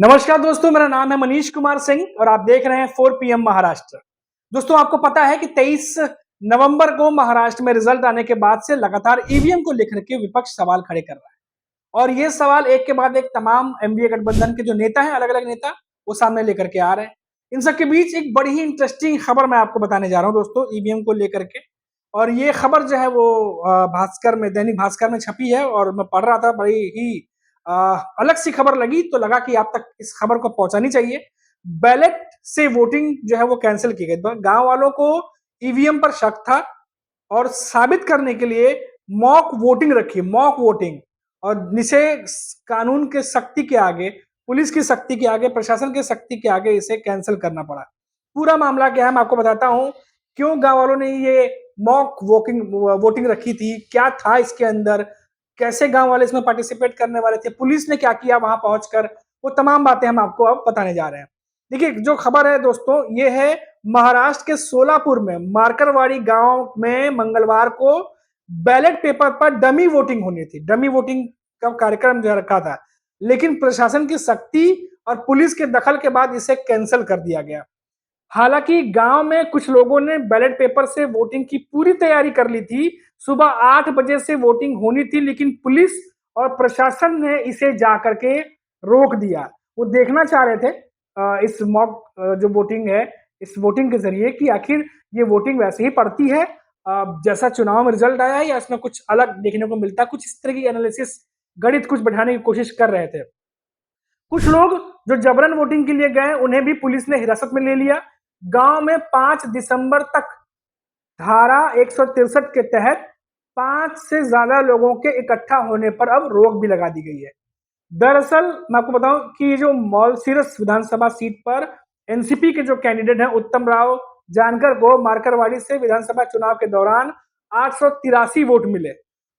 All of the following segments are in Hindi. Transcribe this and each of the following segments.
नमस्कार दोस्तों, मेरा नाम है मनीष कुमार सिंह और आप देख रहे हैं 4 पीएम महाराष्ट्र। दोस्तों, आपको पता है कि 23 नवंबर को महाराष्ट्र में रिजल्ट आने के बाद से लगातार ईवीएम को लेकर के विपक्ष सवाल खड़े कर रहा है और ये सवाल एक के बाद एक तमाम एनडीए गठबंधन के जो नेता हैं, अलग-अलग नेता, वो सामने लेकर के आ रहे हैं। इन सब के बीच एक बड़ी ही इंटरेस्टिंग खबर मैं आपको बताने जा रहा हूं दोस्तों, ईवीएम को लेकर के। और ये खबर जो है वो भास्कर में, दैनिक भास्कर में छपी है और मैं पढ़ रहा था, बड़ी ही अ, अलग सी खबर लगी तो लगा कि आप तक इस खबर को पहुंचानी चाहिए। बैलेट से वोटिंग जो है वो कैंसिल की गई। गांव वालों को ईवीएम पर शक था और साबित करने के लिए मॉक वोटिंग रखी, मॉक वोटिंग। और निषेध कानून के सख्ती के आगे, पुलिस की सख्ती के आगे, प्रशासन की सख्ती के आगे इसे कैंसिल करना पड़ा। पूरा मामला क्या है मैं आपको बताता हूं। क्यों गांव वालों ने ये मॉक वोटिंग रखी थी, क्या था इसके अंदर, कैसे गांव वाले इसमें पार्टिसिपेट करने वाले थे, पुलिस ने क्या किया वहां पहुंचकर, वो तमाम बातें हम आपको अब बताने जा रहे हैं। देखिए, जो खबर है दोस्तों, ये है महाराष्ट्र के सोलापुर में मार्करवाड़ी गांव में मंगलवार को बैलेट पेपर पर डमी वोटिंग होनी थी। डमी वोटिंग का कार्यक्रम जो रखा था, लेकिन प्रशासन की सख्ती और पुलिस के दखल के बाद इसे कैंसिल कर दिया गया। हालांकि गांव में कुछ लोगों ने बैलेट पेपर से वोटिंग की पूरी तैयारी कर ली थी। सुबह 8 बजे से वोटिंग होनी थी, लेकिन पुलिस और प्रशासन ने इसे जाकर के रोक दिया। वो देखना चाह रहे थे इस मॉक जो वोटिंग है, इस वोटिंग के जरिए कि आखिर ये वोटिंग वैसे ही पड़ती है जैसा चुनाव में रिजल्ट आया है, या इसमें कुछ अलग देखने को मिलता है। कुछ इस तरह की एनालिसिस, गणित कुछ बैठाने की कोशिश कर रहे थे। कुछ लोग जो जबरन वोटिंग के लिए गए, उन्हें भी पुलिस ने हिरासत में ले लिया। गांव में 5 दिसंबर तक धारा 163 के तहत 5 से ज्यादा लोगों के इकट्ठा होने पर अब रोक भी लगा दी गई है। दरअसल मैं आपको बताऊं कि ये जो मॉलसीरस विधानसभा सीट पर एनसीपी के जो कैंडिडेट हैं उत्तम राव जानकर को मार्करवाड़ी से विधानसभा चुनाव के दौरान 883 वोट मिले,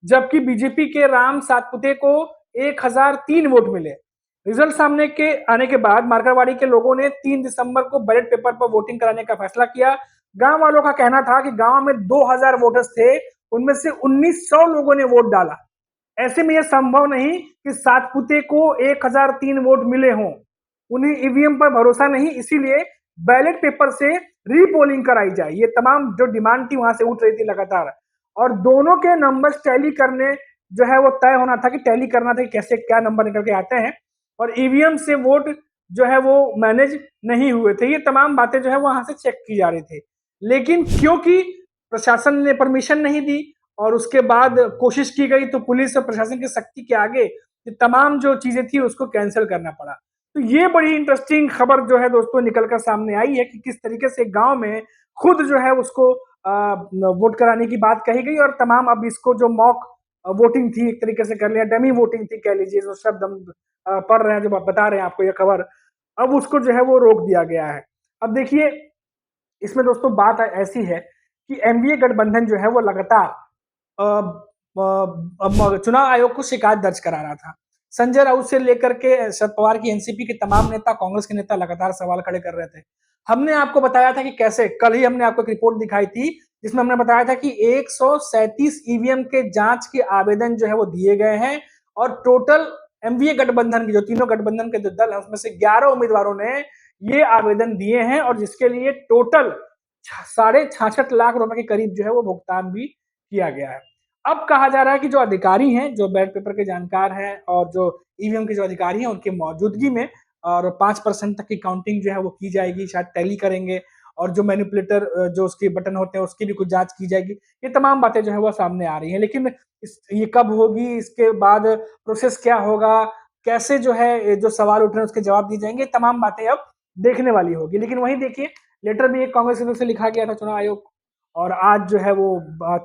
जबकि बीजेपी के राम सातपुते को 1003 वोट मिले। रिजल्ट सामने के आने के बाद मार्करवाड़ी के लोगों ने 3 दिसंबर को बैलेट पेपर पर वोटिंग कराने का फैसला किया। गांव वालों का कहना था कि गांव में 2000 वोटर्स थे, उनमें से 1900 लोगों ने वोट डाला। ऐसे में यह संभव नहीं कि सातपुते को 1003 वोट मिले हों। उन्हें ईवीएम पर भरोसा नहीं, इसीलिए बैलेट पेपर से रीपोलिंग कराई जाए। ये तमाम जो डिमांड थी वहां से उठ रही थी लगातार, और दोनों के नंबर्स टैली करने जो है वो तय होना था कि टैली करना था कि कैसे क्या नंबर निकल के आते हैं, और ईवीएम से वोट जो है वो मैनेज नहीं हुए थे। ये तमाम बातें जो है वहां से चेक की जा रही थी, लेकिन क्योंकि प्रशासन ने परमिशन नहीं दी और उसके बाद कोशिश की गई, तो पुलिस और प्रशासन की सख्ती के आगे ये तमाम जो चीजें थी उसको कैंसिल करना पड़ा। तो ये बड़ी इंटरेस्टिंग खबर जो है दोस्तों निकल कर सामने आई है कि किस तरीके से गांव में खुद जो है उसको वोट कराने की बात कही गई, और तमाम अब इसको जो मॉक वोटिंग थी, एक तरीके से कर लिया, डमी वोटिंग थी कह लीजिए, जो शब्द हम पढ़ रहे हैं, जो बता रहे हैं आपको ये खबर, अब उसको जो है वो रोक दिया गया है। अब देखिए, इसमें दोस्तों बात ऐसी है कि एनडीए गठबंधन जो है वो लगातार चुनाव आयोग को शिकायत दर्ज करा रहा था। संजय राउत से लेकर के शरद पवार की एनसीपी के तमाम नेता, कांग्रेस के नेता लगातार सवाल खड़े कर रहे थे। हमने आपको बताया था कि कैसे, कल ही हमने आपको एक रिपोर्ट दिखाई थी जिसमें हमने बताया था कि 137 ईवीएम के जांच के आवेदन जो है वो दिए गए हैं, और टोटल एनडीए गठबंधन की जो तीनों गठबंधन के जो दल है उसमें से 11 उम्मीदवारों ने ये आवेदन दिए हैं, और जिसके लिए टोटल 66.5 लाख रुपए के करीब जो है वो भुगतान भी किया गया है। अब कहा जा रहा है कि जो अधिकारी हैं, जो बैलेट पेपर के जानकार हैं और जो ईवीएम के जो अधिकारी हैं, उनकी मौजूदगी में और 5% तक की काउंटिंग जो है वो की जाएगी, शायद टैली करेंगे, और जो मैनिपुलेटर जो उसके बटन होते हैं उसकी भी कुछ जांच की जाएगी। ये तमाम बातें जो है वो सामने आ रही हैं, लेकिन ये कब होगी, इसके बाद प्रोसेस क्या होगा, कैसे जो है जो सवाल उठ रहे हैं उसके जवाब दिए जाएंगे, तमाम बातें अब देखने वाली होगी। लेकिन वहीं देखिए, लेटर भी एक कांग्रेस की तरफ से लिखा गया था चुनाव आयोग, और आज जो है वो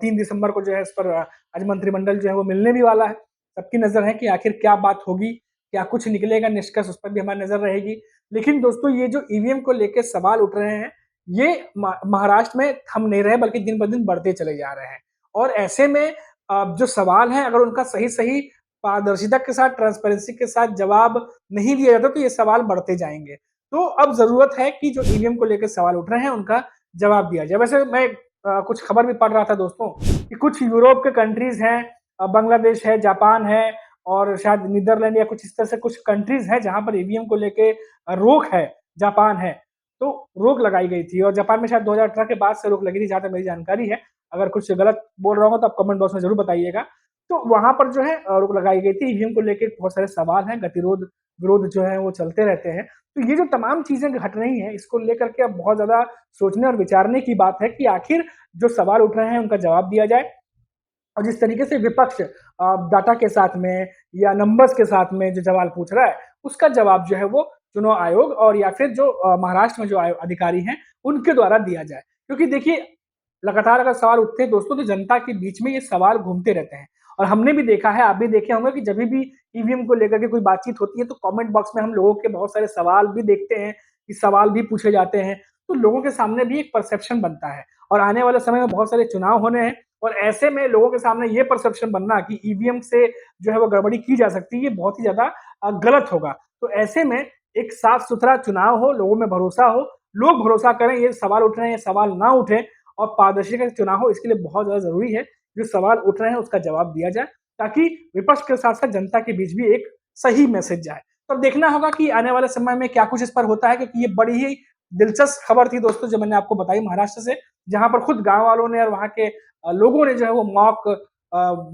3 दिसंबर को जो है इस पर आज मंत्रिमंडल जो है वो मिलने भी वाला है। सबकी नजर है कि आखिर क्या बात होगी, क्या कुछ निकलेगा निष्कर्ष, उस पर भी हमारी नजर रहेगी। लेकिन दोस्तों, ये जो ईवीएम को लेकर सवाल उठ रहे हैं, ये महाराष्ट्र में थम नहीं रहे, बल्कि दिन ब दिन बढ़ते चले जा रहे हैं। और ऐसे में जो सवाल है, अगर उनका सही सही पारदर्शिता के साथ, ट्रांसपेरेंसी के साथ जवाब नहीं दिया जाता, तो ये सवाल बढ़ते जाएंगे। तो अब जरूरत है कि जो ईवीएम को लेकर सवाल उठ रहे हैं उनका जवाब दिया जाए। वैसे मैं कुछ खबर भी पढ़ रहा था दोस्तों कि कुछ यूरोप के कंट्रीज हैं, बांग्लादेश है, जापान है, और शायद नीदरलैंड या कुछ इस तरह से कुछ कंट्रीज है जहां पर ईवीएम को लेके रोक है। जापान है, तो रोक लगाई गई थी और जापान में शायद 2018 के बाद से रोक लगी थी, जहां तक मेरी जानकारी है। अगर कुछ गलत बोल रहा हूँ तो आप कमेंट बॉक्स में जरूर बताइएगा। तो वहां पर जो है रोक लगाई गई थी। ईवीएम को लेके बहुत सारे सवाल हैं, गतिरोध विरोध जो है वो चलते रहते हैं। तो ये जो तमाम चीजें घट रही हैं, इसको लेकर के अब बहुत ज्यादा सोचने और विचारने की बात है कि आखिर जो सवाल उठ रहे हैं उनका जवाब दिया जाए। और जिस तरीके से विपक्ष डाटा के साथ में या नंबर्स के साथ में जो सवाल पूछ रहा है, उसका जवाब जो है वो चुनाव आयोग और या फिर जो महाराष्ट्र में जो अधिकारी हैं उनके द्वारा दिया जाए। क्योंकि देखिए, लगातार अगर सवाल उठते हैं दोस्तों, तो जनता के बीच में ये सवाल घूमते रहते हैं। और हमने भी देखा है, आप भी देखे होंगे कि जब भी ईवीएम को लेकर के कोई बातचीत होती है तो कमेंट बॉक्स में हम लोगों के बहुत सारे सवाल भी देखते हैं, कि सवाल भी पूछे जाते हैं। तो लोगों के सामने भी एक परसेप्शन बनता है और आने वाले समय में बहुत सारे चुनाव होने हैं और ऐसे में लोगों के सामने ये परसेप्शन बनना कि ईवीएम से जो है वो गड़बड़ी की जा सकती है, ये बहुत ही ज्यादा गलत होगा। तो ऐसे में एक साफ सुथरा चुनाव हो, लोगों में भरोसा हो, लोग भरोसा करें, ये सवाल उठ रहे हैं, ये सवाल ना उठे और पारदर्शिता का चुनाव हो, इसके लिए बहुत ज्यादा जरूरी है जो सवाल उठ रहे हैं उसका जवाब दिया जाए, ताकि विपक्ष के साथ साथ जनता के बीच भी एक सही मैसेज जाए। तो अब देखना होगा कि आने वाले समय में क्या कुछ इस पर होता है, क्योंकि ये बड़ी ही दिलचस्प खबर थी दोस्तों जो मैंने आपको बताई महाराष्ट्र से, जहां पर खुद गांव वालों ने और वहां के लोगों ने जो है वो मॉक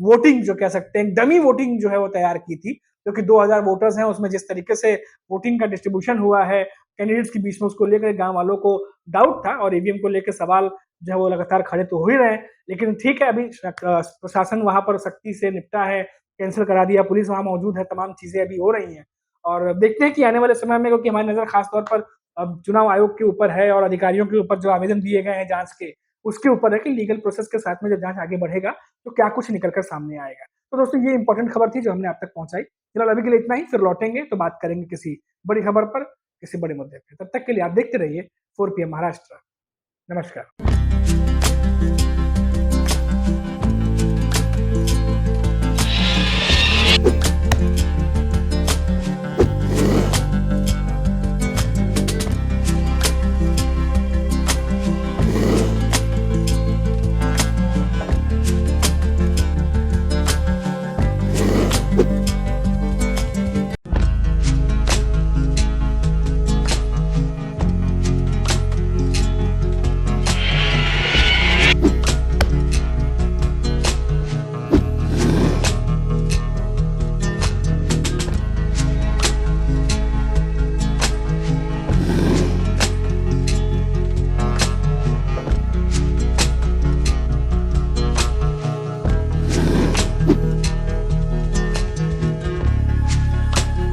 वोटिंग जो कह सकते हैं, डमी वोटिंग जो है वो तैयार की थी। क्योंकि 2000 वोटर्स हैं, उसमें जिस तरीके से वोटिंग का डिस्ट्रीब्यूशन हुआ है कैंडिडेट्स के बीच में, उसको लेकर गांव वालों को डाउट था और ईवीएम को लेकर सवाल जो है वो लगातार खड़े तो हो ही रहे हैं। लेकिन ठीक है, अभी प्रशासन वहां पर सख्ती से निपटा है, कैंसिल करा दिया, पुलिस वहां मौजूद है, तमाम चीजें अभी हो रही हैं। और देखते हैं कि आने वाले समय में, क्योंकि हमारी नजर खासतौर पर अब चुनाव आयोग के ऊपर है और अधिकारियों के ऊपर जो आवेदन दिए गए हैं जांच के, उसके ऊपर है कि लीगल प्रोसेस के साथ में जब जांच आगे बढ़ेगा तो क्या कुछ निकलकर सामने आएगा। तो दोस्तों, ये इंपॉर्टेंट खबर थी जो हमने आप तक पहुंचाई। फिलहाल अभी के लिए इतना ही, फिर लौटेंगे तो बात करेंगे किसी बड़ी खबर पर, किसी बड़े मुद्दे पर। तब तक के लिए आप देखते रहिए 4 PM महाराष्ट्र। नमस्कार।